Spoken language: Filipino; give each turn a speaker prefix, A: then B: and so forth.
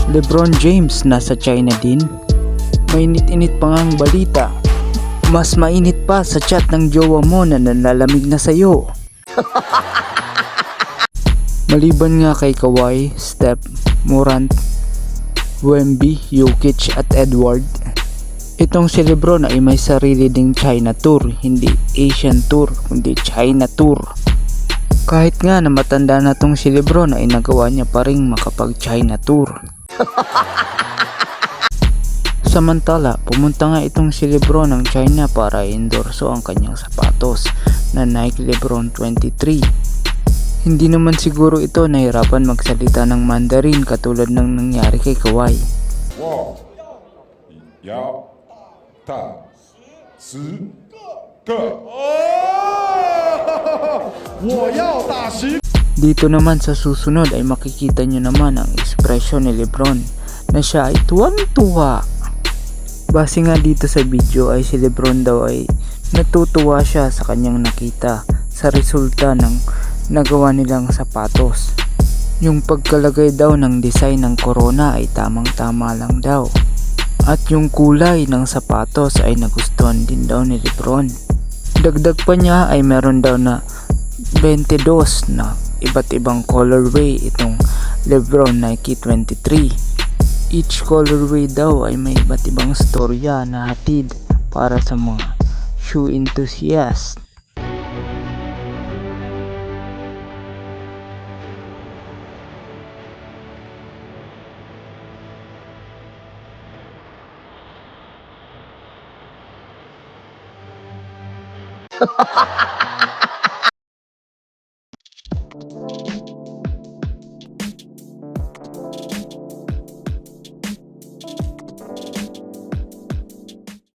A: LeBron James nasa China din. Mainit-init pa ngang balita. Mas mainit pa sa chat ng jowa mo na nalalamig na sayo. Maliban nga kay Kawhi, Steph, Morant, Wemby, Jokic at Edward, itong si LeBron ay may sarili ding China Tour, hindi Asian Tour, kundi China Tour. Kahit nga na matanda na tong si LeBron ay nagawa niya pa ring makapag China Tour. Samantala, pumunta nga itong si LeBron ng China para endorso ang kanyang sapatos na Nike LeBron 23. Hindi naman siguro ito nahirapan magsalita ng Mandarin katulad ng nangyari kay Kawhi.
B: 我要大10个，我要打10。
A: Dito naman sa susunod ay makikita nyo naman ang ekspresyon ni LeBron na siya ay tuwang-tuwa. Base nga dito sa video ay si LeBron daw ay natutuwa siya sa kanyang nakita sa resulta ng nagawa nilang sapatos. Yung pagkalagay daw ng design ng corona ay tamang-tama lang daw. At yung kulay ng sapatos ay nagustuhan din daw ni LeBron. Dagdag pa niya ay meron daw na 22 na iba't ibang colorway itong LeBron Nike 23. Each colorway daw ay may iba't ibang storya na hatid para sa mga shoe enthusiast.